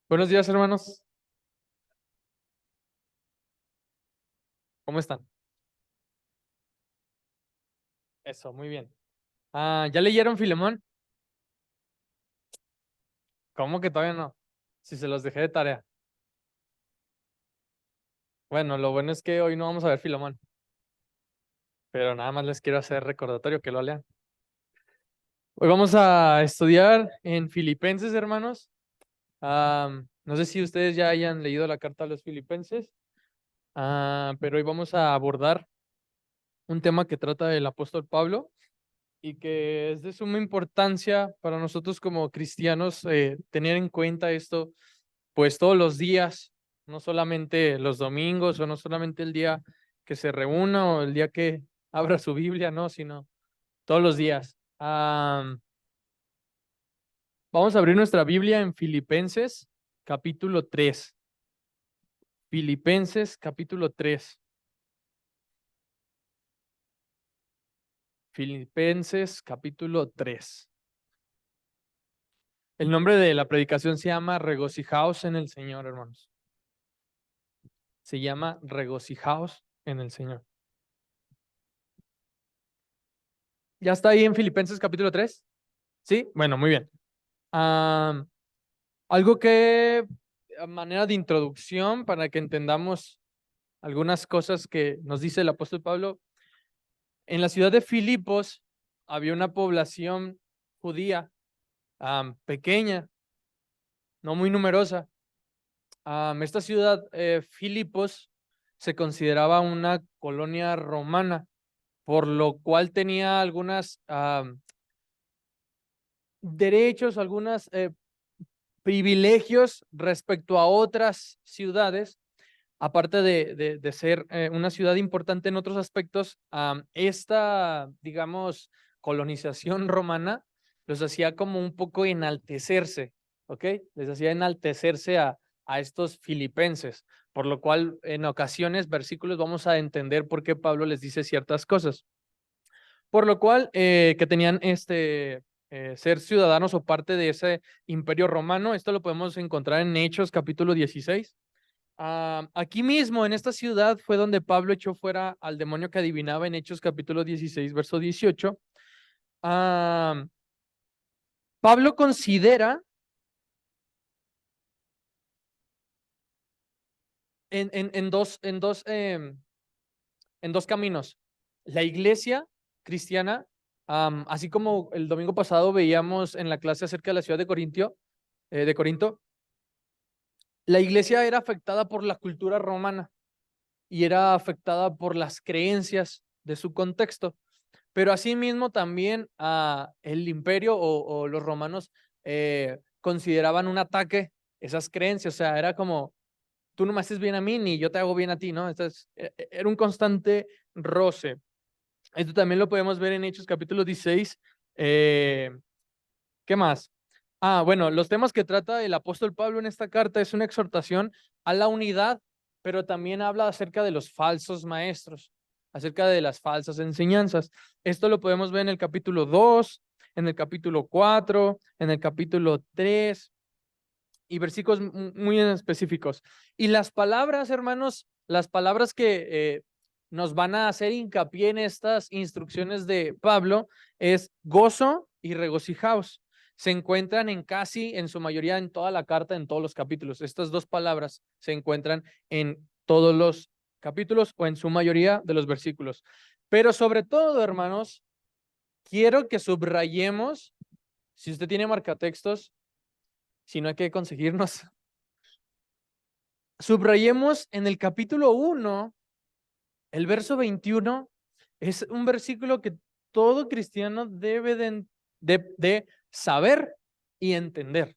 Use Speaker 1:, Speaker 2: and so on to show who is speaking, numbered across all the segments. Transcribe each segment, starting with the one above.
Speaker 1: Buenos días, hermanos. ¿Cómo están? Eso, muy bien. ¿Ya leyeron Filemón? ¿Cómo que todavía no? Si se los dejé de tarea. Bueno, lo bueno es que hoy no vamos a ver Filemón, pero nada más les quiero hacer recordatorio que lo lean. Hoy vamos a estudiar en Filipenses, hermanos. No sé si ustedes ya hayan leído la carta a los Filipenses, pero hoy vamos a abordar un tema que trata del apóstol Pablo y que es de suma importancia para nosotros como cristianos tener en cuenta esto pues todos los días, no solamente los domingos o no solamente el día que se reúna o el día que abra su Biblia, no, sino todos los días. Vamos a abrir nuestra Biblia en Filipenses capítulo 3. Filipenses capítulo 3. Filipenses capítulo 3. El nombre de la predicación se llama Regocijaos en el Señor, hermanos. Se llama Regocijaos en el Señor. ¿Ya está ahí en Filipenses capítulo 3? ¿Sí? Bueno, muy bien. Ah, Algo que, a manera de introducción, para que entendamos algunas cosas que nos dice el apóstol Pablo, en la ciudad de Filipos había una población judía pequeña, no muy numerosa. Esta ciudad, Filipos, se consideraba una colonia romana, por lo cual tenía algunas derechos, algunas privilegios respecto a otras ciudades, aparte de ser una ciudad importante en otros aspectos. Esta, digamos, colonización romana los hacía como un poco enaltecerse, ¿ok? Les hacía enaltecerse a estos filipenses, por lo cual en ocasiones, versículos, vamos a entender por qué Pablo les dice ciertas cosas. Por lo cual, que tenían ser ciudadanos o parte de ese imperio romano. Esto lo podemos encontrar en Hechos capítulo 16. Aquí mismo, en esta ciudad, fue donde Pablo echó fuera al demonio que adivinaba en Hechos capítulo 16, verso 18. Pablo considera en dos caminos. La iglesia cristiana, así como el domingo pasado veíamos en la clase acerca de la ciudad de Corinto, la iglesia era afectada por la cultura romana y era afectada por las creencias de su contexto, pero asimismo también el imperio o los romanos consideraban un ataque esas creencias. O sea, era como, tú no me haces bien a mí ni yo te hago bien a ti, ¿no? Entonces, era un constante roce. Esto también lo podemos ver en Hechos capítulo 16. ¿Qué más? Bueno, los temas que trata el apóstol Pablo en esta carta es una exhortación a la unidad, pero también habla acerca de los falsos maestros, acerca de las falsas enseñanzas. Esto lo podemos ver en el capítulo 2, en el capítulo 4, en el capítulo 3 y versículos muy específicos. Y las palabras, hermanos, las palabras que nos van a hacer hincapié en estas instrucciones de Pablo es gozo y regocijaos. Se encuentran en su mayoría, en toda la carta, en todos los capítulos. Estas dos palabras se encuentran en todos los capítulos o en su mayoría de los versículos. Pero sobre todo, hermanos, quiero que subrayemos, si usted tiene marcatextos, si no hay que conseguirnos, subrayemos en el capítulo 1, el verso 21, es un versículo que todo cristiano debe de saber y entender.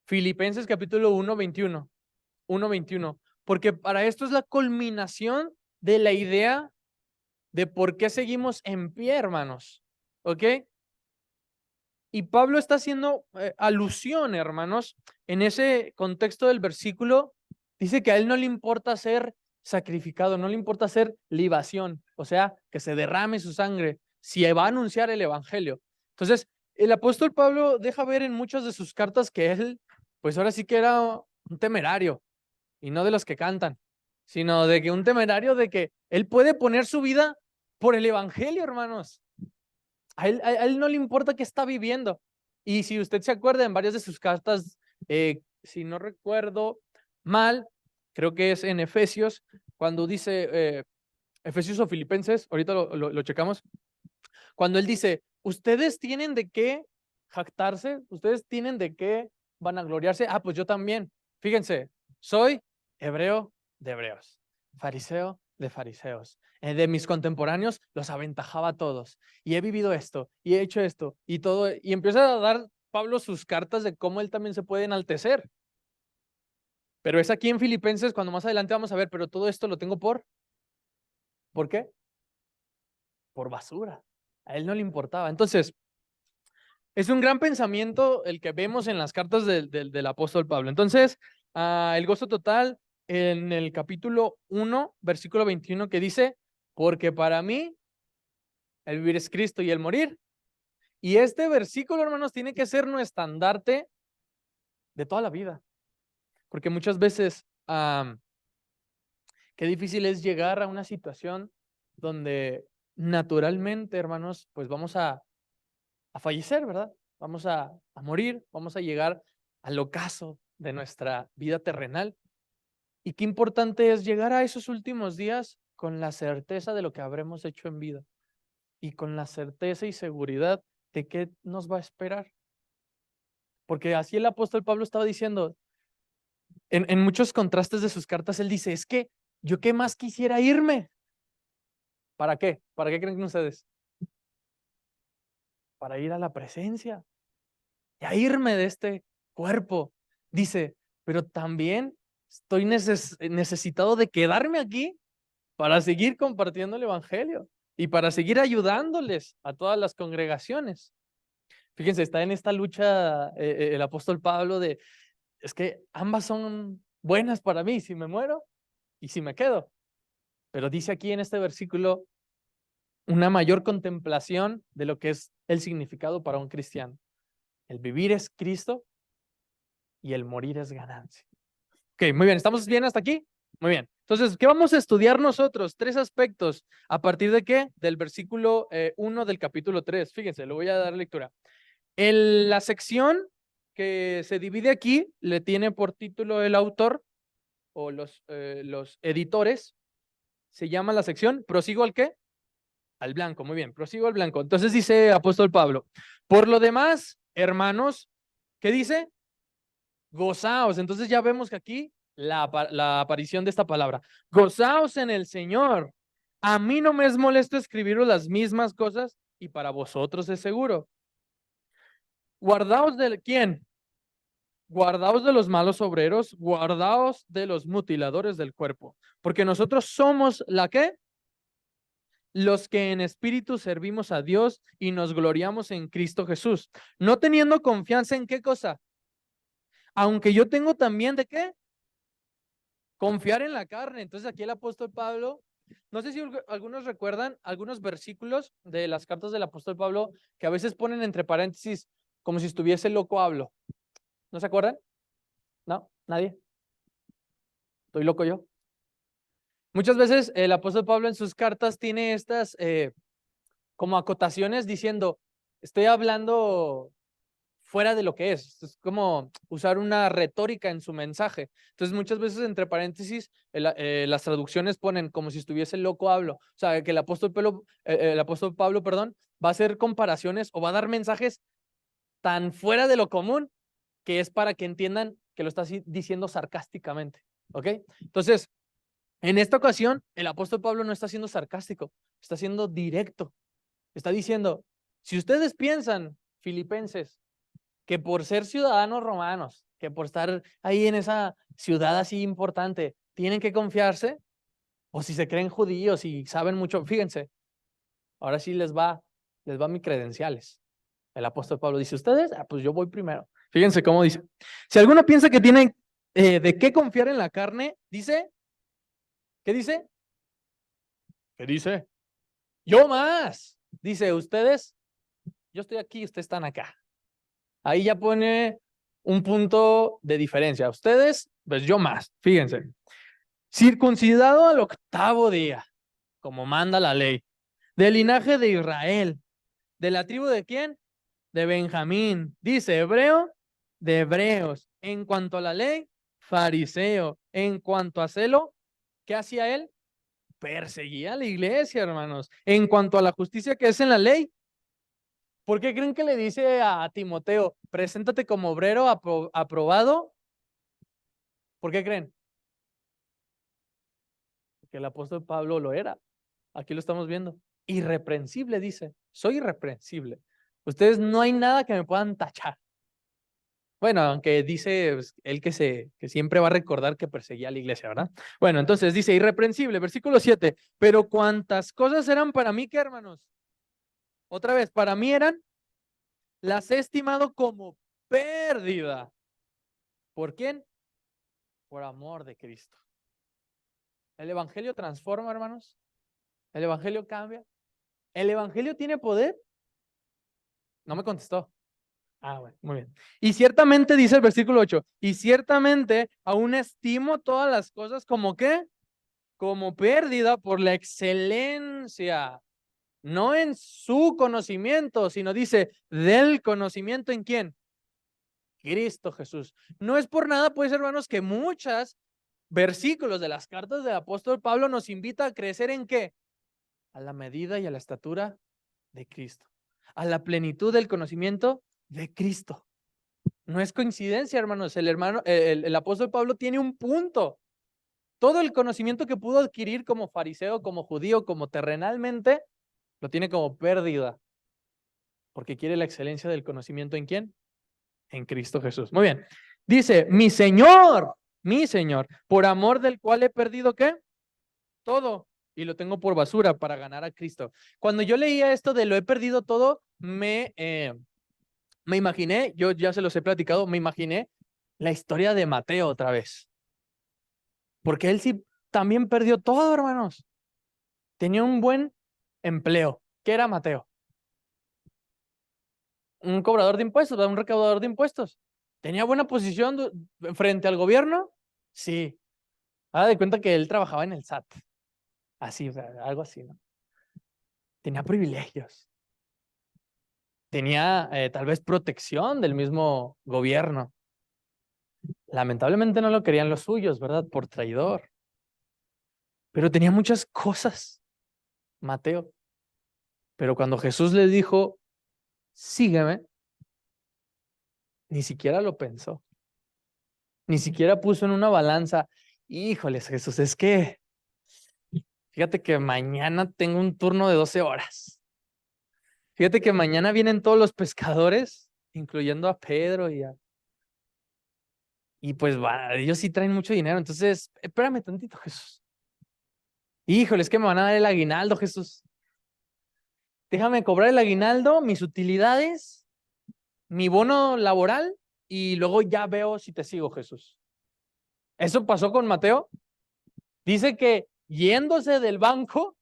Speaker 1: Filipenses capítulo 1:21, porque para esto es la culminación de la idea de por qué seguimos en pie, hermanos. ¿Ok? Y Pablo está haciendo alusión, hermanos, en ese contexto del versículo. Dice que a él no le importa ser sacrificado, no le importa ser libación, o sea, que se derrame su sangre, si va a anunciar el evangelio. Entonces, el apóstol Pablo deja ver en muchas de sus cartas que él, pues ahora sí que era un temerario, y no de los que cantan, sino de que un temerario de que él puede poner su vida por el evangelio, hermanos. A él no le importa qué está viviendo. Y si usted se acuerda en varias de sus cartas, si no recuerdo mal, creo que es en Efesios, cuando dice, Efesios o Filipenses, ahorita lo checamos, cuando él dice, ustedes tienen de qué jactarse, ustedes tienen de qué vanagloriarse, pues yo también. Fíjense, soy hebreo de hebreos, fariseo de fariseos. De mis contemporáneos los aventajaba a todos. Y he vivido esto, y he hecho esto, y todo. Y empieza a dar Pablo sus cartas de cómo él también se puede enaltecer. Pero es aquí en Filipenses cuando más adelante vamos a ver, pero todo esto lo tengo ¿por qué? Por basura. A él no le importaba. Entonces, es un gran pensamiento el que vemos en las cartas del apóstol Pablo. Entonces, el gozo total en el capítulo 1, versículo 21, que dice, porque para mí el vivir es Cristo y el morir. Y este versículo, hermanos, tiene que ser nuestro estandarte de toda la vida. Porque muchas veces, qué difícil es llegar a una situación donde naturalmente, hermanos, pues vamos a fallecer, ¿verdad? Vamos a morir, vamos a llegar al ocaso de nuestra vida terrenal. Y qué importante es llegar a esos últimos días con la certeza de lo que habremos hecho en vida y con la certeza y seguridad de qué nos va a esperar. Porque así el apóstol Pablo estaba diciendo, en muchos contrastes de sus cartas, él dice, es que yo qué más quisiera irme. ¿Para qué? ¿Para qué creen ustedes? Para ir a la presencia y a irme de este cuerpo. Dice, pero también estoy necesitado de quedarme aquí para seguir compartiendo el evangelio y para seguir ayudándoles a todas las congregaciones. Fíjense, está en esta lucha el apóstol Pablo de, es que ambas son buenas para mí, si me muero y si me quedo. Pero dice aquí en este versículo una mayor contemplación de lo que es el significado para un cristiano. El vivir es Cristo y el morir es ganancia. Ok, muy bien, ¿estamos bien hasta aquí? Muy bien. Entonces, ¿qué vamos a estudiar nosotros? 3 aspectos. ¿A partir de qué? Del versículo 1 del capítulo 3. Fíjense, lo voy a dar lectura. La sección que se divide aquí le tiene por título el autor o los editores. Se llama la sección ¿Prosigo al qué? Al blanco, muy bien, prosigo al blanco. Entonces dice apóstol Pablo, por lo demás, hermanos, ¿qué dice? Gozaos. Entonces ya vemos que aquí la aparición de esta palabra. Gozaos en el Señor. A mí no me es molesto escribiros las mismas cosas y para vosotros es seguro. Guardaos de quién? Guardaos de los malos obreros, guardaos de los mutiladores del cuerpo, porque nosotros somos la que los que en espíritu servimos a Dios y nos gloriamos en Cristo Jesús, no teniendo confianza en qué cosa, aunque yo tengo también de qué confiar en la carne. Entonces aquí el apóstol Pablo, no sé si algunos recuerdan algunos versículos de las cartas del apóstol Pablo que a veces ponen entre paréntesis como si estuviese loco hablo. ¿No se acuerdan? ¿No? ¿Nadie? ¿Estoy loco yo? Muchas veces el apóstol Pablo en sus cartas tiene estas como acotaciones diciendo, estoy hablando fuera de lo que es como usar una retórica en su mensaje. Entonces muchas veces entre paréntesis las traducciones ponen como si estuviese loco hablo. O sea, que el apóstol Pablo, perdón, va a hacer comparaciones o va a dar mensajes tan fuera de lo común que es para que entiendan que lo está diciendo sarcásticamente. ¿Ok? Entonces, en esta ocasión, el apóstol Pablo no está siendo sarcástico, está siendo directo. Está diciendo, si ustedes piensan, filipenses, que por ser ciudadanos romanos, que por estar ahí en esa ciudad así importante, tienen que confiarse, o si se creen judíos y saben mucho, fíjense, ahora sí les va mis credenciales. El apóstol Pablo dice, ustedes, pues yo voy primero. Fíjense cómo dice. Si alguno piensa que tiene de qué confiar en la carne, dice, ¿qué dice? ¿Qué dice? Yo más. Dice, ustedes Yo estoy aquí, ustedes están acá. Ahí ya pone un punto de diferencia. Ustedes, pues yo más, fíjense. Circuncidado al 8º día, como manda la ley, del linaje de Israel, de la tribu de quién? De Benjamín. Dice hebreo, de hebreos. En cuanto a la ley, fariseo. En cuanto a celo, ¿qué hacía él? Perseguía a la iglesia, hermanos. En cuanto a la justicia que es en la ley, ¿por qué creen que le dice a Timoteo, preséntate como obrero aprobado? ¿Por qué creen? Que el apóstol Pablo lo era. Aquí lo estamos viendo. Irreprensible, dice. Soy irreprensible. Ustedes no hay nada que me puedan tachar. Bueno, aunque dice pues, él que siempre va a recordar que perseguía a la iglesia, ¿verdad? Bueno, entonces dice irreprensible, versículo 7. Pero cuántas cosas eran para mí, ¿qué, hermanos? Otra vez, para mí eran, las he estimado como pérdida. ¿Por quién? Por amor de Cristo. El evangelio transforma, hermanos. El evangelio cambia. ¿El evangelio tiene poder? No me contestó. Ah, bueno, muy bien. Y ciertamente dice el versículo 8, y ciertamente aún estimo todas las cosas como qué, como pérdida por la excelencia, no en su conocimiento, sino dice del conocimiento en quién, Cristo Jesús. No es por nada, pues, hermanos, que muchos versículos de las cartas del apóstol Pablo nos invita a crecer en qué, a la medida y a la estatura de Cristo, a la plenitud del conocimiento de Cristo. No es coincidencia, hermanos. El apóstol Pablo tiene un punto. Todo el conocimiento que pudo adquirir como fariseo, como judío, como terrenalmente, lo tiene como pérdida. Porque quiere la excelencia del conocimiento ¿en quién? En Cristo Jesús. Muy bien. Dice, mi Señor, por amor del cual he perdido ¿qué? Todo. Y lo tengo por basura para ganar a Cristo. Cuando yo leía esto de lo he perdido todo, me imaginé, yo ya se los he platicado, me imaginé la historia de Mateo otra vez. Porque él sí también perdió todo, hermanos. Tenía un buen empleo. ¿Qué era Mateo? Un cobrador de impuestos, un recaudador de impuestos. ¿Tenía buena posición frente al gobierno? Sí. Haga de cuenta que él trabajaba en el SAT. Así, o sea, algo así, ¿no? Tenía privilegios. Tenía tal vez protección del mismo gobierno. Lamentablemente no lo querían los suyos, ¿verdad? Por traidor. Pero tenía muchas cosas, Mateo. Pero cuando Jesús le dijo, sígueme, ni siquiera lo pensó. Ni siquiera puso en una balanza, híjoles, Jesús, es que, fíjate que mañana tengo un turno de 12 horas. Fíjate que mañana vienen todos los pescadores, incluyendo a Pedro y pues ellos sí traen mucho dinero. Entonces, espérame tantito, Jesús. Híjole, es que me van a dar el aguinaldo, Jesús. Déjame cobrar el aguinaldo, mis utilidades, mi bono laboral y luego ya veo si te sigo, Jesús. Eso pasó con Mateo. Dice que yéndose del banco,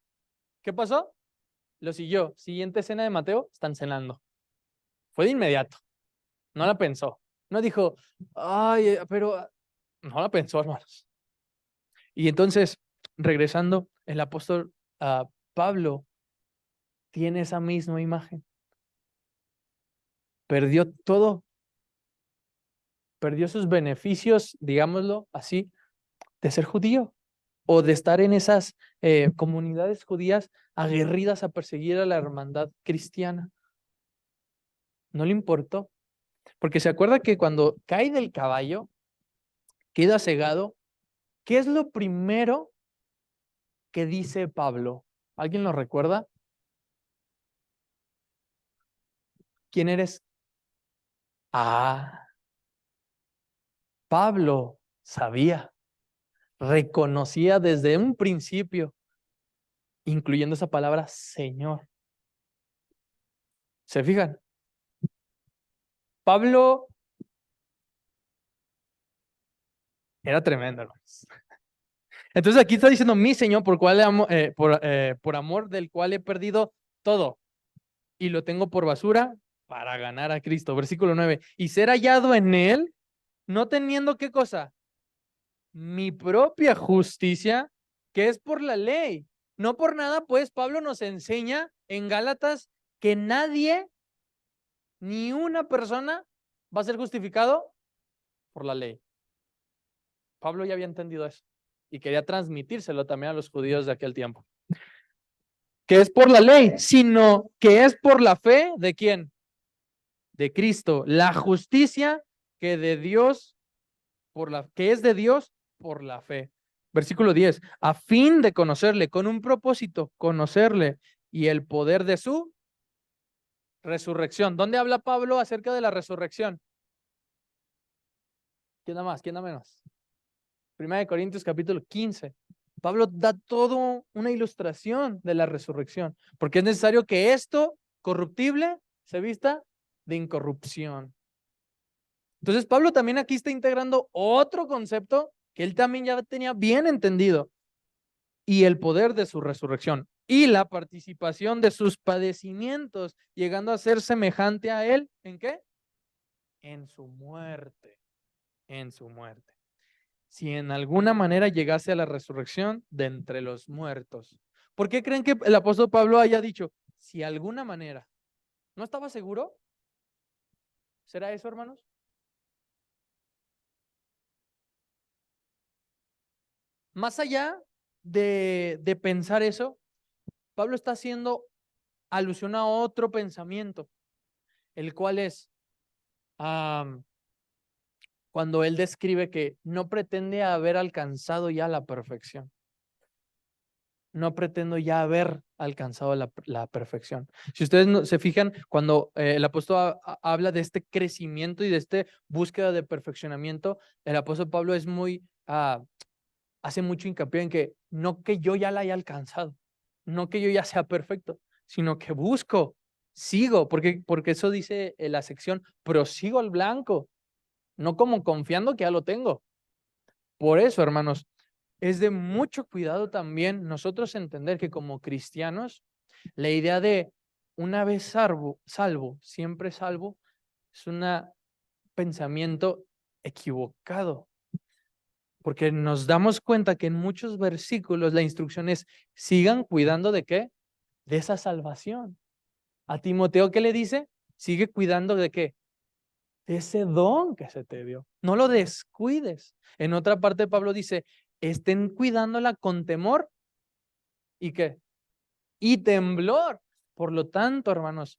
Speaker 1: ¿qué pasó? Lo siguió. Siguiente escena de Mateo, están cenando. Fue de inmediato. No la pensó. No dijo, ay, pero no la pensó, hermanos. Y entonces, regresando, el apóstol Pablo tiene esa misma imagen. Perdió todo. Perdió sus beneficios, digámoslo así, de ser judío o de estar en esas comunidades judías aguerridas a perseguir a la hermandad cristiana. No le importó, porque se acuerda que cuando cae del caballo, queda cegado. ¿Qué es lo primero que dice Pablo? ¿Alguien lo recuerda? ¿Quién eres? Ah, Pablo sabía, reconocía desde un principio, incluyendo esa palabra Señor. ¿Se fijan? Pablo era tremendo, hermanos. Entonces aquí está diciendo mi Señor, por amor del cual he perdido todo. y lo tengo por basura para ganar a Cristo. Versículo 9. Y ser hallado en él, no teniendo qué cosa, mi propia justicia, que es por la ley. No por nada, pues Pablo nos enseña en Gálatas que nadie, ni una persona, va a ser justificado por la ley. Pablo ya había entendido eso y quería transmitírselo también a los judíos de aquel tiempo. Que es por la ley, sino que es por la fe de quién? De Cristo. La justicia que de Dios, que es de Dios por la fe. Versículo 10, a fin de conocerle, con un propósito, conocerle y el poder de su resurrección. ¿Dónde habla Pablo acerca de la resurrección? ¿Quién da más? ¿Quién da menos? Primera de Corintios capítulo 15. Pablo da todo una ilustración de la resurrección, porque es necesario que esto corruptible se vista de incorrupción. Entonces Pablo también aquí está integrando otro concepto que él también ya tenía bien entendido, y el poder de su resurrección y la participación de sus padecimientos, llegando a ser semejante a él, ¿en qué? En su muerte, en su muerte. Si en alguna manera llegase a la resurrección de entre los muertos. ¿Por qué creen que el apóstol Pablo haya dicho, si alguna manera? ¿No estaba seguro? ¿Será eso, hermanos? Más allá de pensar eso, Pablo está haciendo alusión a otro pensamiento, el cual es cuando él describe que no pretende haber alcanzado ya la perfección. No pretendo ya haber alcanzado la perfección. Si ustedes se fijan, cuando el apóstol habla de este crecimiento y de esta búsqueda de perfeccionamiento, el apóstol Pablo es hace mucho hincapié en que no que yo ya la haya alcanzado, no que yo ya sea perfecto, sino que busco, sigo, porque eso dice en la sección, prosigo al blanco, no como confiando que ya lo tengo. Por eso, hermanos, es de mucho cuidado también nosotros entender que como cristianos, la idea de una vez salvo, siempre salvo, es un pensamiento equivocado. Porque nos damos cuenta que en muchos versículos la instrucción es, sigan cuidando de qué? De esa salvación. A Timoteo, ¿qué le dice? Sigue cuidando de qué? De ese don que se te dio. No lo descuides. En otra parte, Pablo dice, estén cuidándola con temor y qué? Y temblor. Por lo tanto, hermanos,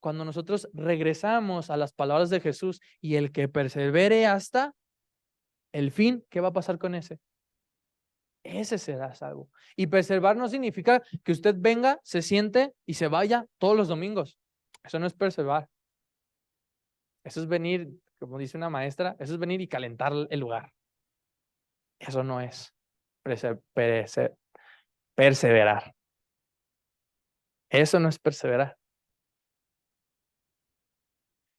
Speaker 1: cuando nosotros regresamos a las palabras de Jesús y el que persevere hasta el fin, ¿qué va a pasar con ese? Ese será salvo. Y preservar no significa que usted venga, se siente y se vaya todos los domingos. Eso no es preservar. Eso es venir, como dice una maestra, eso es venir y calentar el lugar. Eso no es perseverar. Eso no es perseverar.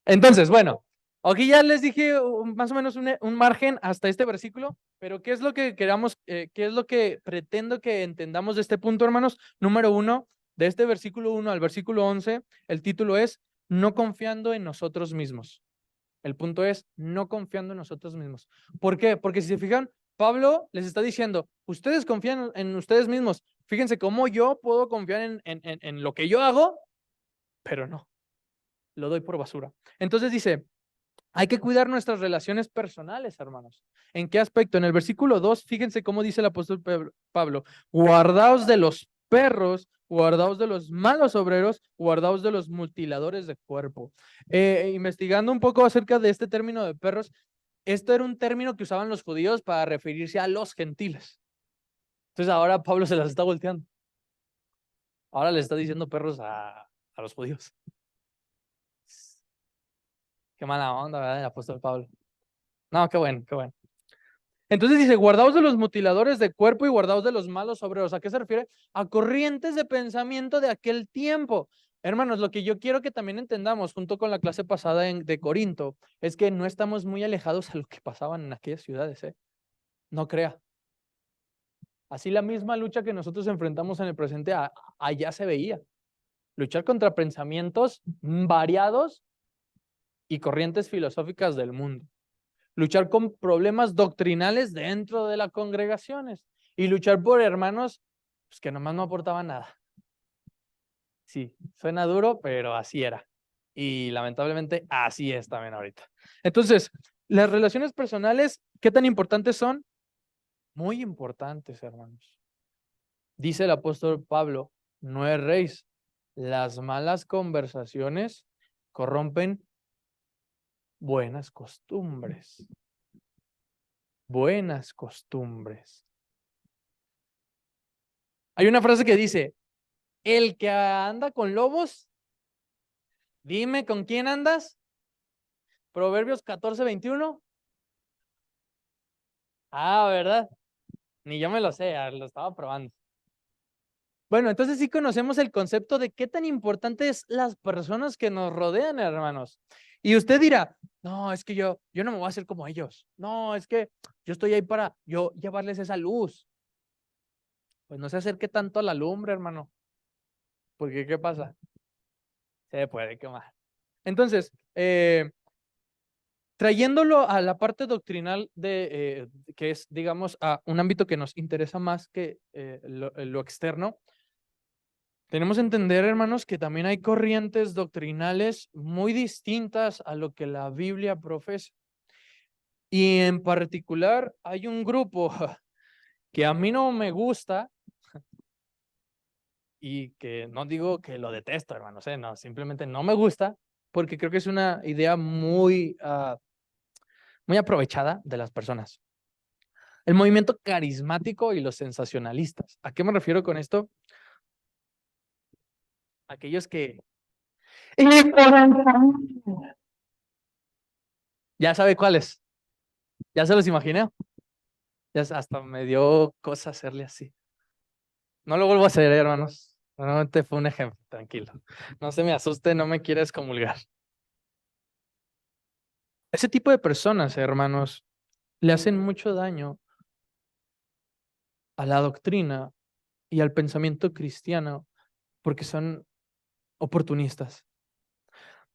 Speaker 1: Entonces, bueno, aquí ya les dije más o menos un margen hasta este versículo, pero ¿qué es lo que queramos, qué es lo que pretendo que entendamos de este punto, hermanos? Número 1, de este versículo 1 al versículo 11, el título es No confiando en nosotros mismos. El punto es no confiando en nosotros mismos. ¿Por qué? Porque si se fijan, Pablo les está diciendo, ustedes confían en ustedes mismos. Fíjense cómo yo puedo confiar en lo que yo hago, pero no, lo doy por basura. Entonces dice, hay que cuidar nuestras relaciones personales, hermanos. ¿En qué aspecto? En el versículo 2, fíjense cómo dice el apóstol Pablo, guardaos de los perros, guardaos de los malos obreros, guardaos de los mutiladores de cuerpo. Investigando un poco acerca de este término de perros, esto era un término que usaban los judíos para referirse a los gentiles. Entonces ahora Pablo se las está volteando. Ahora le está diciendo perros a los judíos. Qué mala onda, ¿verdad? El apóstol Pablo. No, qué bueno, qué bueno. Entonces dice, guardaos de los mutiladores de cuerpo y guardaos de los malos obreros. ¿A qué se refiere? A corrientes de pensamiento de aquel tiempo. Hermanos, lo que yo quiero que también entendamos junto con la clase pasada de Corinto es que no estamos muy alejados a lo que pasaban en aquellas ciudades, ¿eh? No crea. Así la misma lucha que nosotros enfrentamos en el presente, allá se veía. luchar contra pensamientos variados y corrientes filosóficas del mundo, luchar con problemas doctrinales dentro de las congregaciones y luchar por hermanos pues, que nomás no aportaban nada. Sí, suena duro, pero así era. Y lamentablemente así es también ahorita. Entonces, las relaciones personales, ¿qué tan importantes son? Muy importantes, hermanos. Dice el apóstol Pablo, no erréis, las malas conversaciones corrompen buenas costumbres. Buenas costumbres. Hay una frase que dice, el que anda con lobos, dime con quién andas. Proverbios 14:21. Ah, ¿verdad? Ni yo me lo sé, lo estaba probando. Bueno, entonces sí conocemos el concepto de qué tan importante es las personas que nos rodean, hermanos. Y usted dirá, no, es que yo no me voy a hacer como ellos. No, es que yo estoy ahí para yo llevarles esa luz. Pues no se acerque tanto a la lumbre, hermano. Porque ¿qué pasa? Se puede quemar. Entonces, trayéndolo a la parte doctrinal que es, digamos, a un ámbito que nos interesa más que lo externo, tenemos que entender, hermanos, que también hay corrientes doctrinales muy distintas a lo que la Biblia profesa. Y en particular hay un grupo que a mí no me gusta y que no digo que lo detesto, hermanos, no, simplemente no me gusta porque creo que es una idea muy aprovechada de las personas. El movimiento carismático y los sensacionalistas. ¿A qué me refiero con esto? Aquellos que... Ya sabe cuáles. Ya se los imaginé. Ya hasta me dio cosa hacerle así. No lo vuelvo a hacer, hermanos. Normalmente fue un ejemplo, tranquilo. No se me asuste, no me quiera excomulgar. Ese tipo de personas, hermanos, le hacen mucho daño a la doctrina y al pensamiento cristiano porque son oportunistas.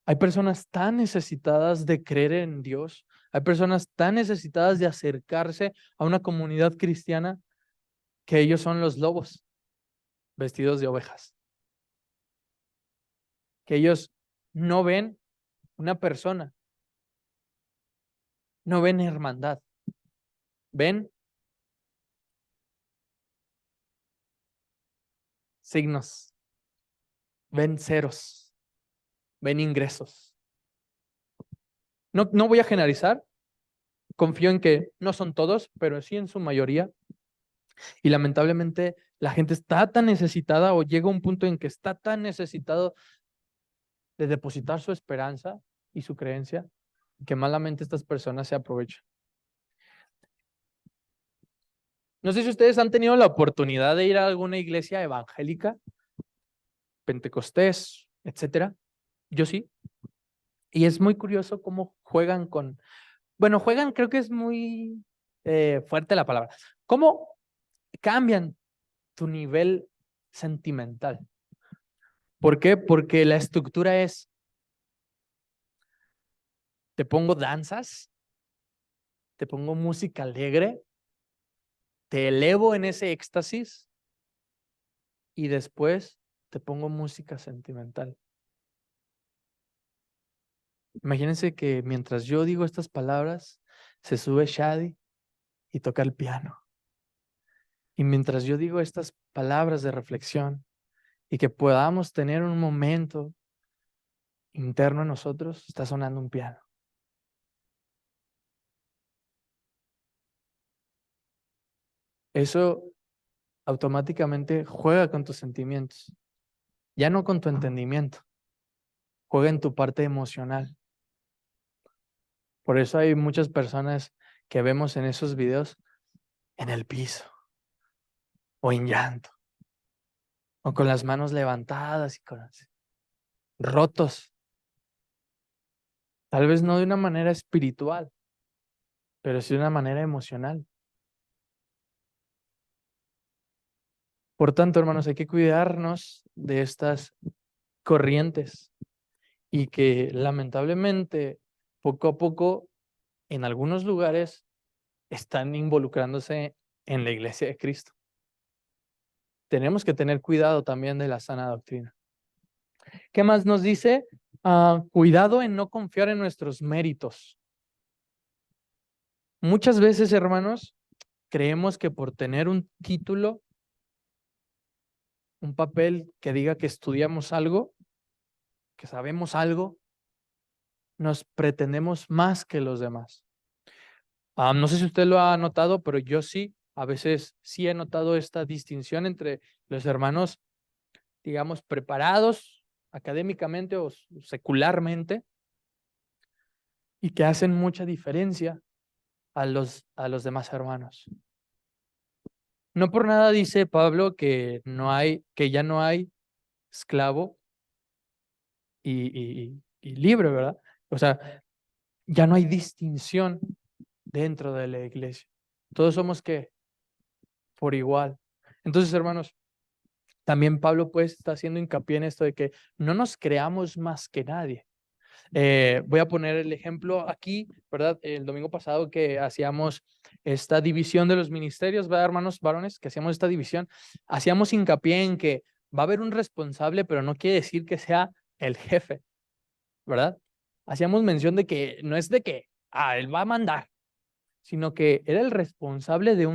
Speaker 1: Hay personas tan necesitadas de creer en Dios, hay personas tan necesitadas de acercarse a una comunidad cristiana que ellos son los lobos vestidos de ovejas, que ellos no ven una persona, no ven hermandad, ven signos, ven ceros, ven ingresos. No voy a generalizar, confío en que no son todos, pero sí en su mayoría. Y lamentablemente la gente está tan necesitada o llega a un punto en que está tan necesitado de depositar su esperanza y su creencia que malamente estas personas se aprovechan. No sé si ustedes han tenido la oportunidad de ir a alguna iglesia evangélica, Pentecostés, etcétera. Yo sí. Y es muy curioso cómo juegan bueno, juegan creo que es muy fuerte la palabra. ¿Cómo cambian tu nivel sentimental? ¿Por qué? Porque la estructura es, te pongo danzas, te pongo música alegre, te elevo en ese éxtasis y después te pongo música sentimental. Imagínense que mientras yo digo estas palabras, se sube Shadi y toca el piano. Y mientras yo digo estas palabras de reflexión y que podamos tener un momento interno en nosotros, está sonando un piano. Eso automáticamente juega con tus sentimientos, ya no con tu entendimiento, juega en tu parte emocional. Por eso hay muchas personas que vemos en esos videos en el piso o en llanto o con las manos levantadas y rotos. Tal vez no de una manera espiritual, pero sí de una manera emocional. Por tanto, hermanos, hay que cuidarnos de estas corrientes y que lamentablemente poco a poco en algunos lugares están involucrándose en la iglesia de Cristo. Tenemos que tener cuidado también de la sana doctrina. ¿Qué más nos dice? Cuidado en no confiar en nuestros méritos. Muchas veces, hermanos, creemos que por tener un título, un papel que diga que estudiamos algo, que sabemos algo, nos pretendemos más que los demás. No sé si usted lo ha notado, pero yo sí, a veces sí he notado esta distinción entre los hermanos, digamos, preparados académicamente o secularmente y que hacen mucha diferencia a los demás hermanos. No por nada dice Pablo que ya no hay esclavo y libre, ¿verdad? O sea, ya no hay distinción dentro de la iglesia. Todos somos ¿qué? Por igual. Entonces, hermanos, también Pablo pues está haciendo hincapié en esto de que no nos creamos más que nadie. Voy a poner el ejemplo aquí, ¿verdad? El domingo pasado que hacíamos esta división de los ministerios, ¿verdad, hermanos varones? Que hacíamos esta división, hacíamos hincapié en que va a haber un responsable, pero no quiere decir que sea el jefe, ¿verdad? Hacíamos mención de que no es de que, él va a mandar, sino que era el responsable de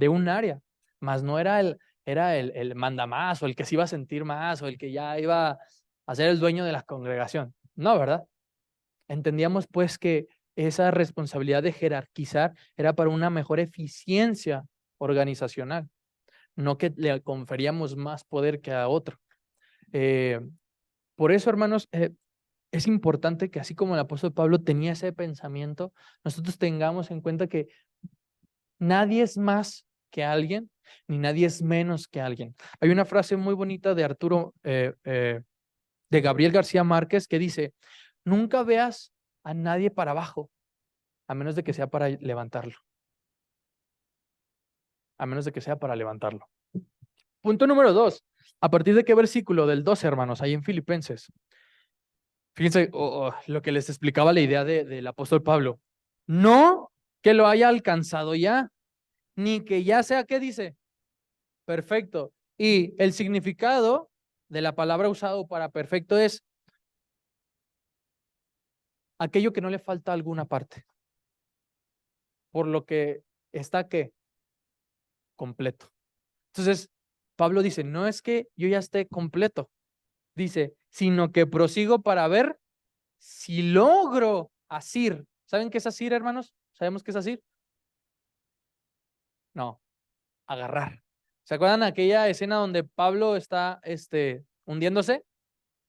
Speaker 1: un área, más no era el mandamás o el que se iba a sentir más o el que ya iba a ser el dueño de la congregación. No, ¿verdad? Entendíamos pues que esa responsabilidad de jerarquizar era para una mejor eficiencia organizacional, no que le conferíamos más poder que a otro. Por eso, hermanos, es importante que así como el apóstol Pablo tenía ese pensamiento, nosotros tengamos en cuenta que nadie es más que alguien, ni nadie es menos que alguien. Hay una frase muy bonita de de Gabriel García Márquez que dice, nunca veas a nadie para abajo, a menos de que sea para levantarlo. A menos de que sea para levantarlo. Punto número 2. ¿A partir de qué versículo? Del 12, hermanos, ahí en Filipenses. Fíjense lo que les explicaba la idea del apóstol Pablo. No que lo haya alcanzado ya, ni que ya sea, ¿qué dice? Perfecto. Y el significado de la palabra usado para perfecto es aquello que no le falta a alguna parte. Por lo que está, ¿qué? Completo. Entonces, Pablo dice, no es que yo ya esté completo, dice, sino que prosigo para ver si logro asir. ¿Saben qué es asir, hermanos? ¿Sabemos qué es asir? No, agarrar. ¿Se acuerdan de aquella escena donde Pablo está hundiéndose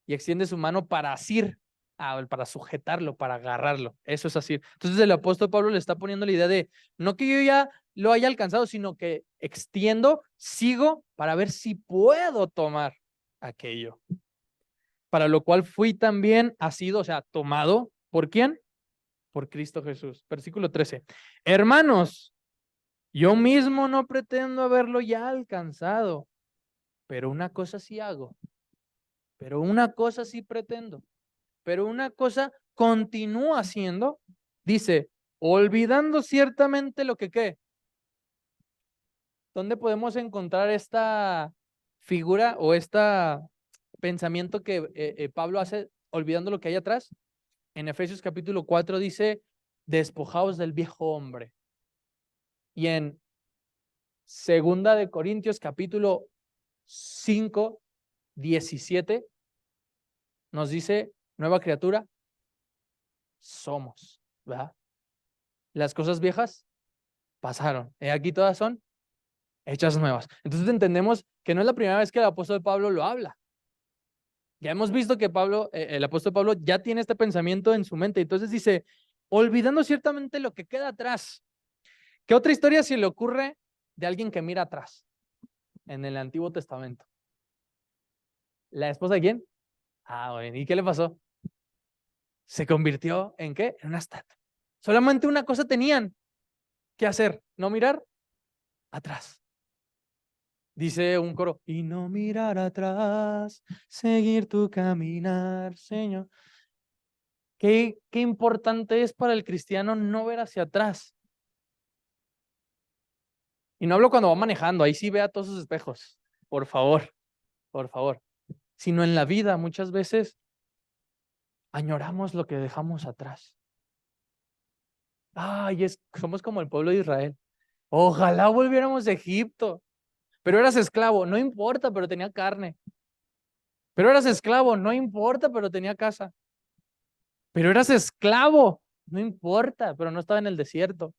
Speaker 1: y extiende su mano para asir, para sujetarlo, para agarrarlo? Eso es asir. Entonces el apóstol Pablo le está poniendo la idea de, no que yo ya lo haya alcanzado, sino que extiendo, sigo para ver si puedo tomar aquello. Para lo cual fui también asido, o sea, tomado, ¿por quién? Por Cristo Jesús. Versículo 13. Hermanos, yo mismo no pretendo haberlo ya alcanzado, pero una cosa sí hago, pero una cosa sí pretendo, pero una cosa continúa haciendo, dice, olvidando ciertamente lo que qué. ¿Dónde podemos encontrar esta figura o este pensamiento que Pablo hace olvidando lo que hay atrás? En Efesios capítulo 4 dice, despojaos del viejo hombre. Y en Segunda de Corintios capítulo 5, 17 nos dice, nueva criatura somos, ¿verdad? Las cosas viejas pasaron. Aquí todas son hechas nuevas. Entonces entendemos que no es la primera vez que el apóstol Pablo lo habla. Ya hemos visto que el apóstol Pablo ya tiene este pensamiento en su mente. Entonces dice, olvidando ciertamente lo que queda atrás. ¿Qué otra historia se le ocurre de alguien que mira atrás en el Antiguo Testamento? ¿La esposa de quién? Bueno, ¿y qué le pasó? Se convirtió ¿en qué? En una estatua. Solamente una cosa tenían que hacer, no mirar atrás. Dice un coro, y no mirar atrás, seguir tu caminar, Señor. Qué importante es para el cristiano no ver hacia atrás. Y no hablo cuando va manejando, ahí sí vea todos sus espejos, por favor. Sino en la vida muchas veces añoramos lo que dejamos atrás. Ay, somos como el pueblo de Israel. Ojalá volviéramos a Egipto. Pero eras esclavo, no importa, pero tenía carne. Pero eras esclavo, no importa, pero tenía casa. Pero eras esclavo, no importa, pero no estaba en el desierto.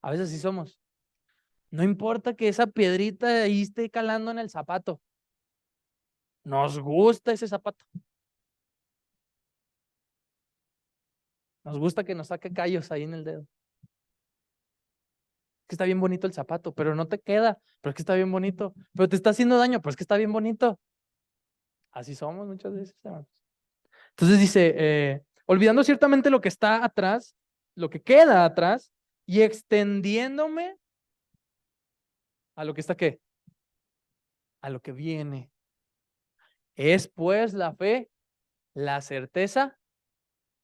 Speaker 1: A veces sí somos. No importa que esa piedrita ahí esté calando en el zapato. Nos gusta ese zapato. Nos gusta que nos saque callos ahí en el dedo. Es que está bien bonito el zapato, pero no te queda. Pero es que está bien bonito. Pero te está haciendo daño, pero es que está bien bonito. Así somos muchas veces, hermanos. Entonces dice, olvidando ciertamente lo que está atrás, lo que queda atrás, y extendiéndome a lo que está qué, a lo que viene. Es pues la fe, la certeza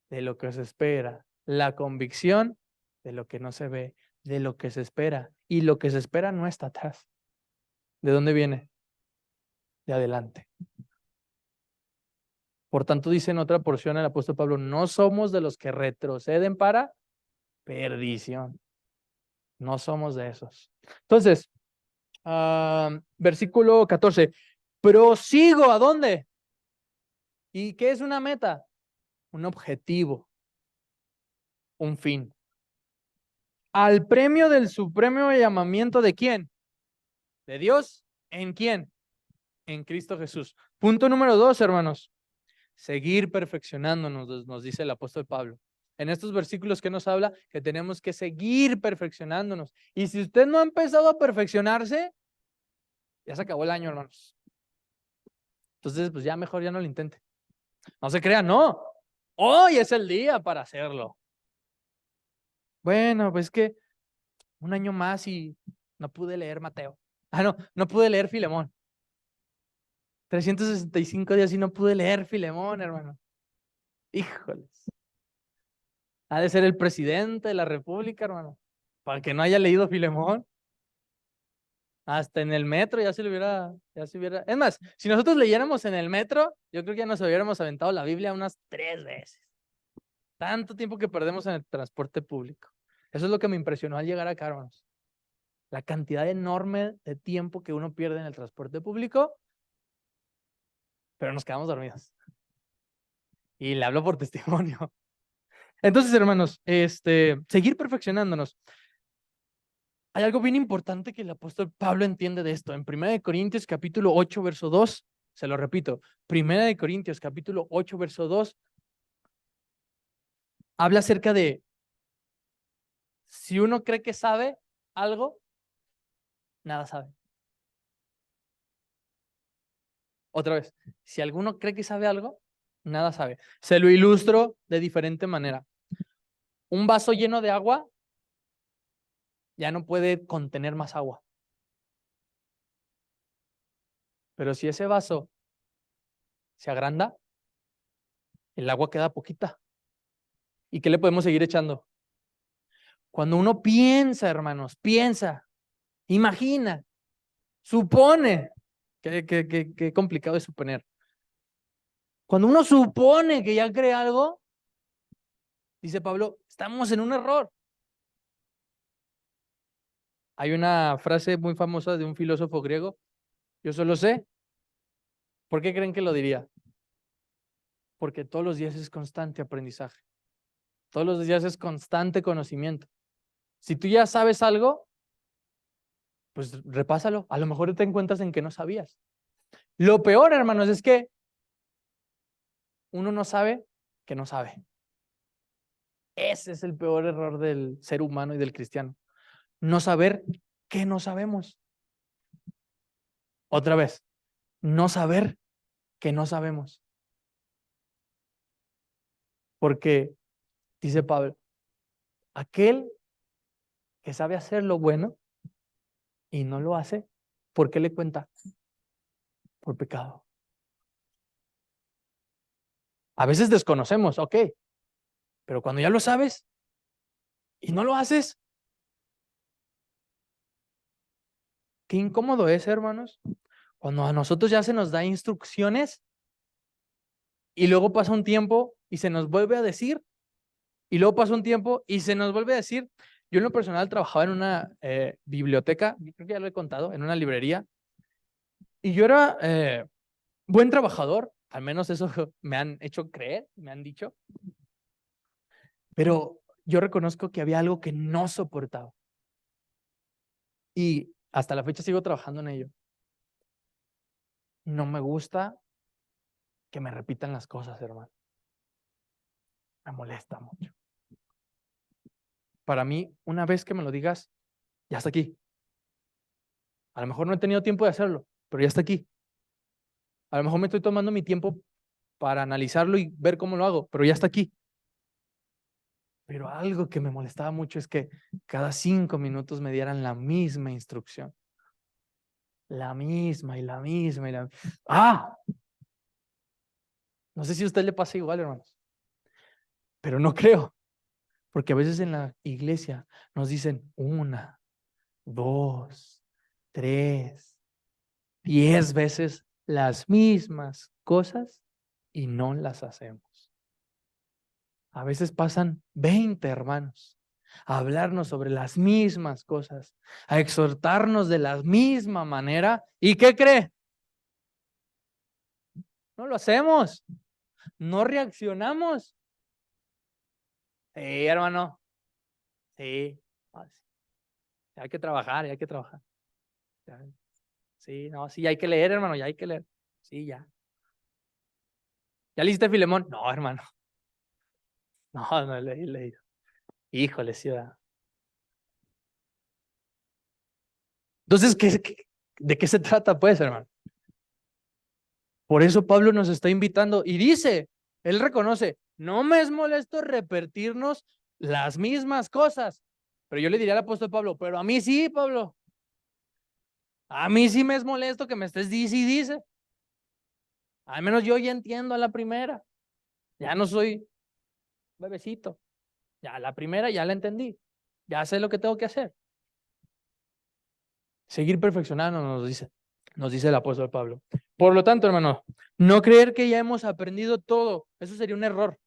Speaker 1: de lo que se espera, la convicción de lo que no se ve, de lo que se espera. Y lo que se espera no está atrás. ¿De dónde viene? De adelante. Por tanto, dice en otra porción el apóstol Pablo, no somos de los que retroceden para perdición. No somos de esos. Entonces, versículo 14. Prosigo, ¿a dónde? ¿Y qué es una meta? Un objetivo, un fin. Al premio del supremo llamamiento ¿de quién? ¿De Dios? ¿En quién? En Cristo Jesús. Punto número 2, hermanos. Seguir perfeccionándonos, nos dice el apóstol Pablo. En estos versículos que nos habla que tenemos que seguir perfeccionándonos. Y si usted no ha empezado a perfeccionarse, ya se acabó el año, hermanos. Entonces, pues ya mejor ya no lo intente. No se crea, no. Hoy es el día para hacerlo. Bueno, pues que un año más y no pude leer Mateo. No pude leer Filemón. 365 días y no pude leer Filemón, hermano. Híjoles. Ha de ser el presidente de la República, hermano. Para que no haya leído Filemón. Hasta en el metro ya se hubiera. Es más, si nosotros leyéramos en el metro, yo creo que ya nos hubiéramos aventado la Biblia unas 3 veces. Tanto tiempo que perdemos en el transporte público. Eso es lo que me impresionó al llegar acá, hermanos. La cantidad enorme de tiempo que uno pierde en el transporte público, pero nos quedamos dormidos. Y le hablo por testimonio. Entonces, hermanos, seguir perfeccionándonos. Hay algo bien importante que el apóstol Pablo entiende de esto. En 1 Corintios capítulo 8, verso 2, se lo repito, 1 Corintios capítulo 8, verso 2, habla acerca de si uno cree que sabe algo, nada sabe. Otra vez, si alguno cree que sabe algo, nada sabe. Se lo ilustro de diferente manera. Un vaso lleno de agua ya no puede contener más agua. Pero si ese vaso se agranda, el agua queda poquita. ¿Y qué le podemos seguir echando? Cuando uno piensa, hermanos, piensa, imagina, supone, qué complicado es suponer. Cuando uno supone que ya cree algo, dice Pablo, estamos en un error. Hay una frase muy famosa de un filósofo griego, yo solo sé. ¿Por qué creen que lo diría? Porque todos los días es constante aprendizaje. Todos los días es constante conocimiento. Si tú ya sabes algo, pues repásalo. A lo mejor te encuentras en que no sabías. Lo peor, hermanos, es que uno no sabe que no sabe. Ese es el peor error del ser humano y del cristiano. No saber que no sabemos. Otra vez, no saber que no sabemos. Porque, dice Pablo, aquel que sabe hacer lo bueno y no lo hace, ¿Por qué le cuenta? Por pecado. A veces desconocemos, ok, pero cuando ya lo sabes y no lo haces, qué incómodo es, hermanos, cuando a nosotros ya se nos da instrucciones y luego pasa un tiempo y se nos vuelve a decir, y luego pasa un tiempo y se nos vuelve a decir. Yo en lo personal trabajaba en una biblioteca, creo que ya lo he contado, en una librería, y yo era buen trabajador, al menos eso me han hecho creer, me han dicho, pero yo reconozco que había algo que no soportaba y hasta la fecha sigo trabajando en ello. No me gusta que me repitan las cosas, hermano. Me molesta mucho. Para mí, una vez que me lo digas, ya está aquí. A lo mejor no he tenido tiempo de hacerlo, pero ya está aquí. A lo mejor me estoy tomando mi tiempo para analizarlo y ver cómo lo hago, pero ya está aquí. Pero algo que me molestaba mucho es que cada 5 minutos me dieran la misma instrucción. La misma y la misma y la... ¡Ah! No sé si a usted le pasa igual, hermanos, pero no creo, porque a veces en la iglesia nos dicen 1, 2, 3, 10 veces las mismas cosas y no las hacemos. A veces pasan 20 hermanos a hablarnos sobre las mismas cosas, a exhortarnos de la misma manera. ¿Y qué cree? No lo hacemos, no reaccionamos. Sí, hermano, sí, hay que trabajar, hay que trabajar. Sí, no, sí, hay que leer, hermano, ya hay que leer. Sí, ya. ¿Ya leíste Filemón? No, hermano. No, no he leído. Híjole, ciudad. Entonces, ¿de qué se trata, pues, hermano? Por eso Pablo nos está invitando y dice, él reconoce, no me es molesto repetirnos las mismas cosas. Pero yo le diría al apóstol Pablo, pero a mí sí, Pablo. A mí sí me es molesto que me estés dice y dice. Al menos yo ya entiendo a la primera. Ya no soy bebecito. Ya a la primera ya la entendí. Ya sé lo que tengo que hacer. Seguir perfeccionando nos dice el apóstol Pablo. Por lo tanto, hermano, no creer que ya hemos aprendido todo. Eso sería un error.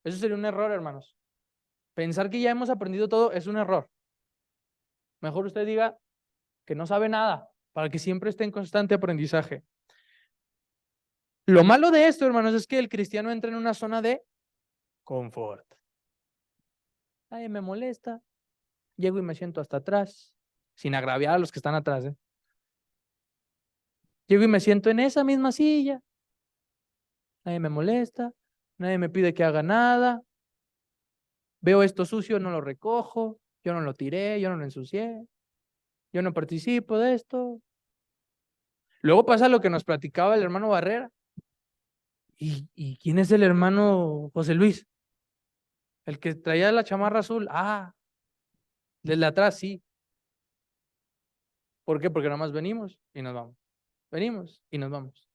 Speaker 1: Eso sería un error, hermanos. Pensar que ya hemos aprendido todo es un error. Mejor usted diga que no sabe nada para que siempre esté en constante aprendizaje. Lo malo de esto, hermanos, es que el cristiano entra en una zona de confort. Ay, me molesta. Llego y me siento hasta atrás, sin agraviar a los que están atrás. Llego y me siento en esa misma silla. Nadie me molesta. Nadie me pide que haga nada. Veo esto sucio, no lo recojo. Yo no lo tiré, yo no lo ensucié. Yo no participo de esto. Luego pasa lo que nos platicaba el hermano Barrera. ¿Y quién es el hermano José Luis? El que traía la chamarra azul. Ah, desde atrás, sí. ¿Por qué? Porque nomás venimos y nos vamos. Venimos y nos vamos.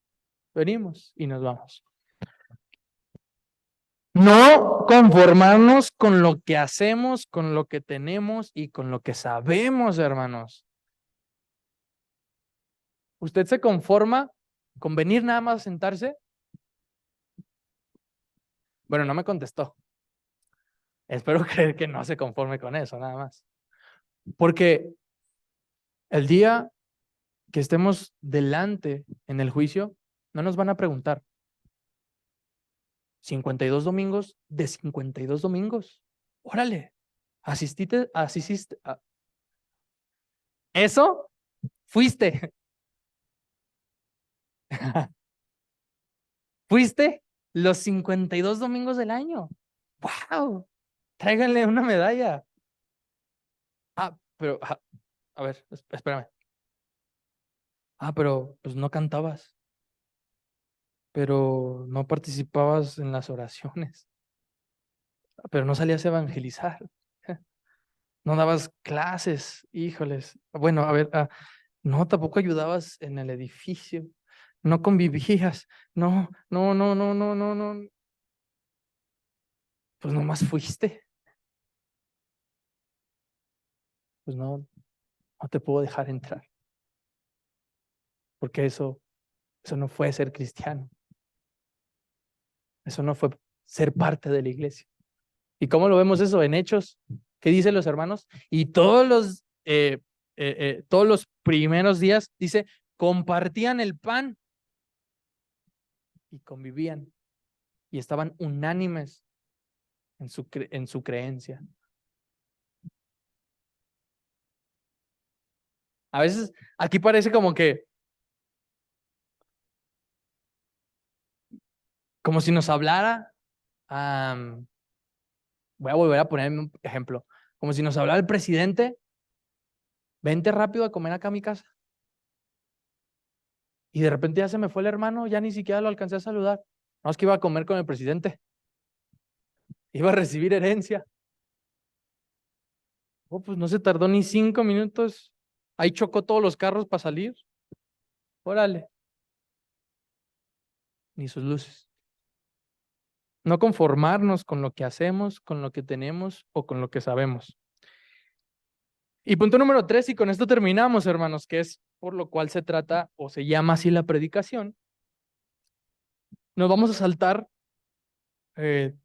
Speaker 1: Venimos y nos vamos. No conformarnos con lo que hacemos, con lo que tenemos y con lo que sabemos, hermanos. ¿Usted se conforma con venir nada más a sentarse? Bueno, no me contestó. Espero creer que no se conforme con eso, nada más. Porque el día que estemos delante en el juicio, no nos van a preguntar 52 domingos de 52 domingos. Órale, asististe. Eso fuiste. Fuiste los 52 domingos del año. ¡Wow! Tráiganle una medalla. Pero, a ver, espérame. Pero pues no cantabas, pero no participabas en las oraciones, pero no salías a evangelizar, no dabas clases, híjoles. Bueno, a ver, No, tampoco ayudabas en el edificio. No convivías. No, no, no, no, no, no, no. Pues nomás fuiste. Pues no, no te puedo dejar entrar. Porque eso no fue ser cristiano. Eso no fue ser parte de la iglesia. ¿Y cómo lo vemos eso en Hechos? ¿Qué dicen los hermanos? Y todos los primeros días, dice, compartían el pan y convivían y estaban unánimes en su creencia. A veces aquí parece como si nos hablara, voy a volver a poner un ejemplo, como si nos hablara el presidente, vente rápido a comer acá a mi casa. Y de repente ya se me fue el hermano, ya ni siquiera lo alcancé a saludar. No, es que iba a comer con el presidente, iba a recibir herencia. Oh, pues no se tardó ni 5 minutos. Ahí chocó todos los carros para salir. Órale, ni sus luces. No conformarnos con lo que hacemos, con lo que tenemos o con lo que sabemos. Y punto número 3, y con esto terminamos, hermanos, que es por lo cual se trata o se llama así la predicación. Nos vamos a saltar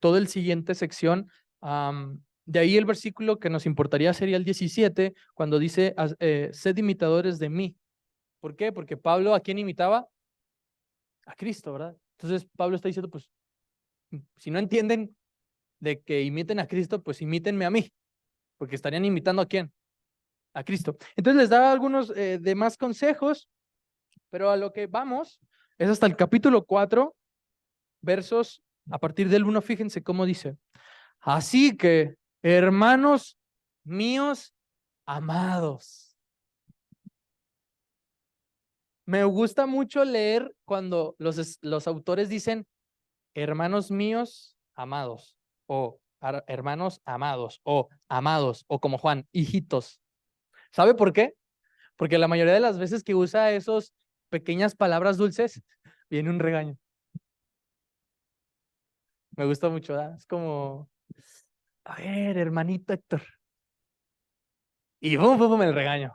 Speaker 1: toda el siguiente sección. De ahí el versículo que nos importaría sería el 17, cuando dice, sed imitadores de mí. ¿Por qué? Porque Pablo, ¿a quién imitaba? A Cristo, ¿verdad? Entonces Pablo está diciendo, pues, si no entienden de que imiten a Cristo, pues imítenme a mí, porque estarían imitando ¿a quién? A Cristo. Entonces les da algunos demás consejos, pero a lo que vamos es hasta el capítulo 4, versos a partir del 1, fíjense cómo dice. Así que, hermanos míos amados. Me gusta mucho leer cuando los autores dicen hermanos míos amados, o hermanos amados, o como Juan, hijitos. ¿Sabe por qué? Porque la mayoría de las veces que usa esos pequeñas palabras dulces, viene un regaño. Me gusta mucho, ¿verdad? Es como, a ver, hermanito Héctor. Y bum, bum, bum, el regaño.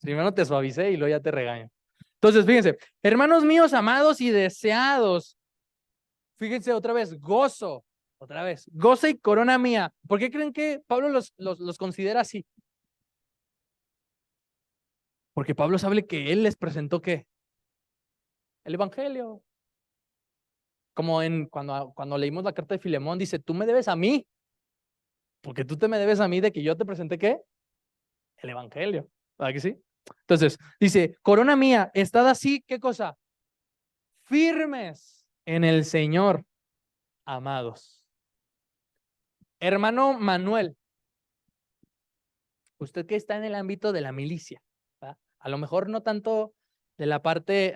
Speaker 1: Primero te suavicé y luego ya te regaño. Entonces, fíjense, hermanos míos amados y deseados. Fíjense otra vez, gozo. Otra vez, gozo y corona mía. ¿Por qué creen que Pablo los considera así? Porque Pablo sabe que él les presentó ¿qué? El evangelio. Como cuando leímos la carta de Filemón, dice, tú me debes a mí, porque tú te me debes a mí de que yo te presenté ¿qué? El evangelio. ¿Verdad que sí? Entonces, dice, corona mía, estad así, ¿qué cosa? Firmes en el Señor, amados. Hermano Manuel, usted que está en el ámbito de la milicia, ¿verdad? A lo mejor no tanto de la parte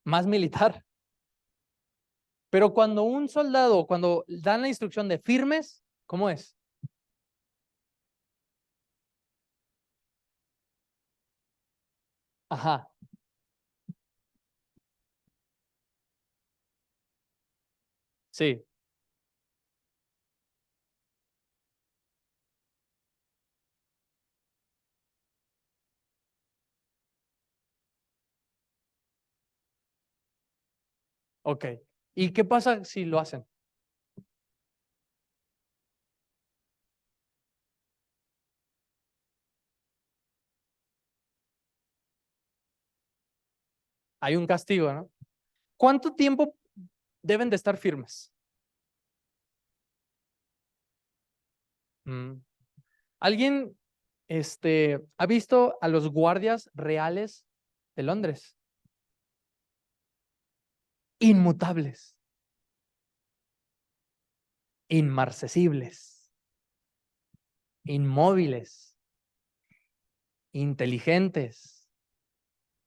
Speaker 1: más militar, pero cuando un soldado, cuando dan la instrucción de firmes, ¿cómo es? Ajá, sí, ok. ¿Y qué pasa si lo hacen? Hay un castigo, ¿no? ¿Cuánto tiempo deben de estar firmes? Mm. ¿Alguien ha visto a los guardias reales de Londres? Inmutables, inmarcesibles, inmóviles, inteligentes,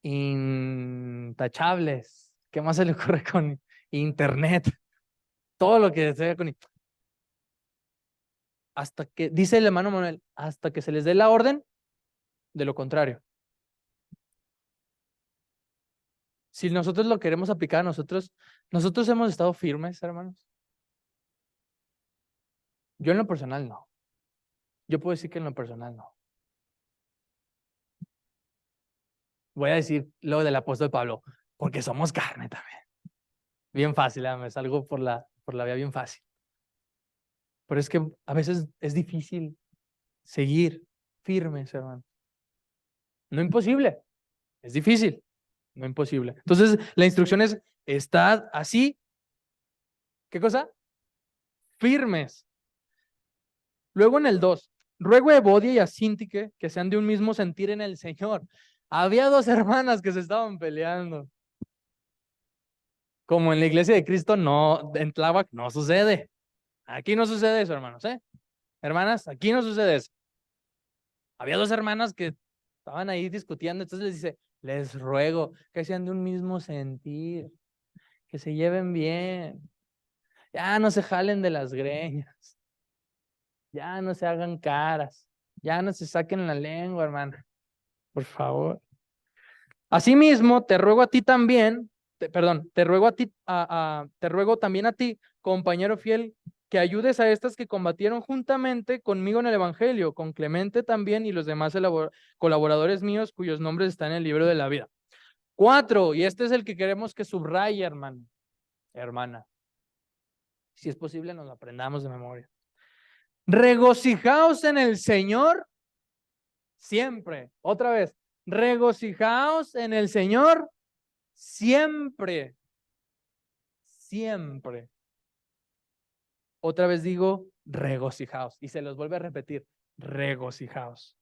Speaker 1: intachables. ¿Qué más se le ocurre con internet? Todo lo que sea con hasta que, dice el hermano Manuel, hasta que se les dé la orden de lo contrario. Si nosotros lo queremos aplicar a nosotros, nosotros hemos estado firmes, hermanos. Yo en lo personal no. Yo puedo decir que en lo personal no. Voy a decir lo del apóstol Pablo, porque somos carne también. Bien fácil, me salgo por la vía bien fácil. Pero es que a veces es difícil seguir firmes, hermano. No imposible, es difícil, no imposible. Entonces, la instrucción es, estad así, ¿qué cosa? Firmes. Luego en el 2, ruego a Evodia y a Síntique que sean de un mismo sentir en el Señor. Había dos hermanas que se estaban peleando. Como en la iglesia de Cristo, no, en Tláhuac no sucede. Aquí no sucede eso, hermanos, ¿eh? Hermanas, aquí no sucede eso. Había dos hermanas que estaban ahí discutiendo, entonces les dice, les ruego que sean de un mismo sentir, que se lleven bien, ya no se jalen de las greñas, ya no se hagan caras, ya no se saquen la lengua, hermana, por favor. Asimismo, te ruego a ti también, te ruego a ti, te ruego también a ti, compañero fiel, que ayudes a estas que combatieron juntamente conmigo en el Evangelio, con Clemente también y los demás colaboradores míos cuyos nombres están en el libro de la vida. 4, y este es el que queremos que subraye, hermano, hermana. Si es posible, nos lo aprendamos de memoria. Regocijaos en el Señor siempre. Otra vez, regocijaos en el Señor siempre. Siempre. Otra vez digo, regocijaos. Y se los vuelve a repetir, regocijaos.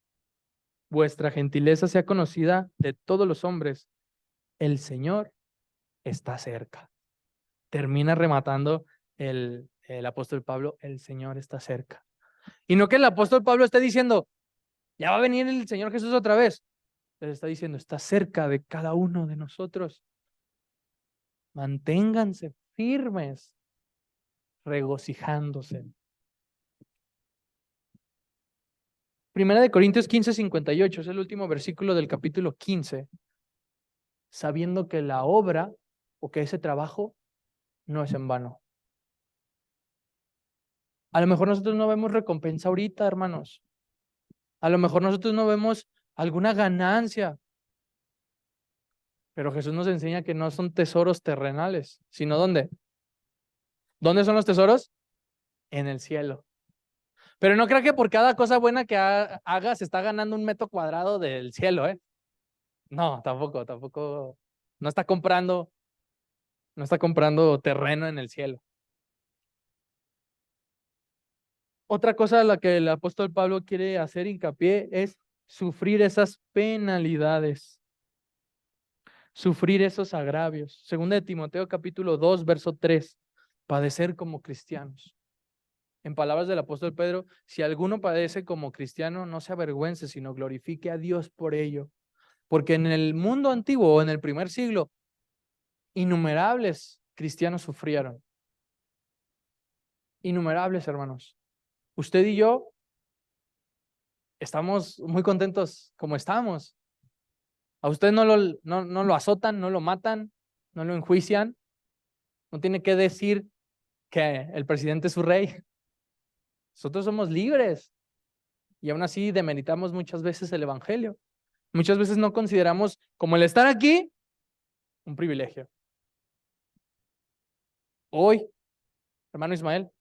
Speaker 1: Vuestra gentileza sea conocida de todos los hombres. El Señor está cerca. Termina rematando el apóstol Pablo, el Señor está cerca. Y no que el apóstol Pablo esté diciendo, ya va a venir el Señor Jesús otra vez. Les está diciendo, está cerca de cada uno de nosotros. Manténganse firmes, regocijándose. Primera de Corintios 15:58 es el último versículo del capítulo 15. Sabiendo que la obra o que ese trabajo no es en vano. A lo mejor nosotros no vemos recompensa ahorita, hermanos. A lo mejor nosotros no vemos alguna ganancia. Pero Jesús nos enseña que no son tesoros terrenales, sino ¿dónde? ¿Dónde son los tesoros? En el cielo. Pero no creo que por cada cosa buena que haga se está ganando un metro cuadrado del cielo, ¿eh? No, tampoco. No está comprando terreno en el cielo. Otra cosa a la que el apóstol Pablo quiere hacer hincapié es sufrir esas penalidades, sufrir esos agravios. Segunda de Timoteo capítulo 2, verso 3, padecer como cristianos. En palabras del apóstol Pedro, si alguno padece como cristiano, no se avergüence, sino glorifique a Dios por ello. Porque en el mundo antiguo o en el primer siglo, innumerables cristianos sufrieron. Innumerables, hermanos. Usted y yo estamos muy contentos como estamos. A usted no lo azotan, no lo matan, no lo enjuician. No tiene que decir que el presidente es su rey. Nosotros somos libres y aún así demeritamos muchas veces el evangelio. Muchas veces no consideramos como el estar aquí un privilegio. Hoy, hermano Ismael,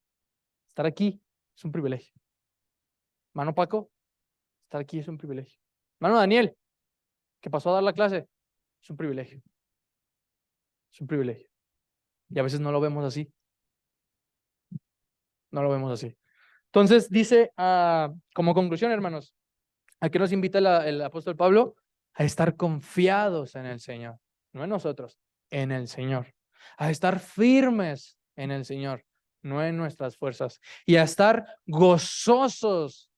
Speaker 1: estar aquí es un privilegio. Hermano Paco, estar aquí es un privilegio. Hermano Daniel, que pasó a dar la clase, es un privilegio. Es un privilegio. Y a veces no lo vemos así. No lo vemos así. Entonces dice, como conclusión, hermanos, ¿a qué nos invita el apóstol Pablo? A estar confiados en el Señor, no en nosotros, en el Señor. A estar firmes en el Señor, no en nuestras fuerzas. Y a estar gozosos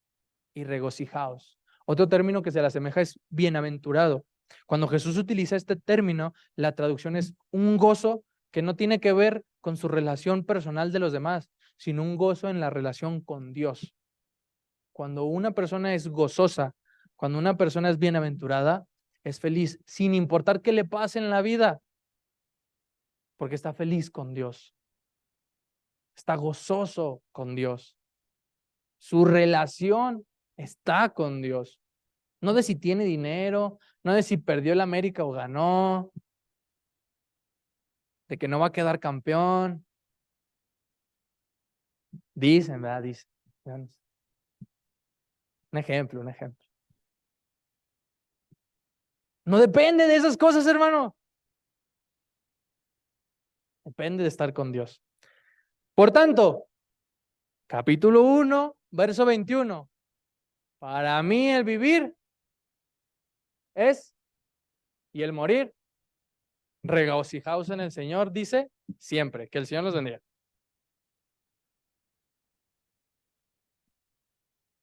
Speaker 1: y regocijados. Otro término que se le asemeja es bienaventurado. Cuando Jesús utiliza este término, la traducción es un gozo que no tiene que ver con su relación personal de los demás, sino un gozo en la relación con Dios. Cuando una persona es gozosa Cuando una persona es bienaventurada, es feliz, sin importar qué le pase en la vida, porque está feliz con Dios, está gozoso con Dios. Su relación está con Dios. No de si tiene dinero, no de si perdió el América o ganó, de que no va a quedar campeón. Dicen, ¿verdad? Dicen. Un ejemplo, un ejemplo. No depende de esas cosas, hermano. Depende de estar con Dios. Por tanto, capítulo 1, verso 21. Para mí el vivir es, y el morir, regocijaos en el Señor, dice siempre. Que el Señor los bendiga.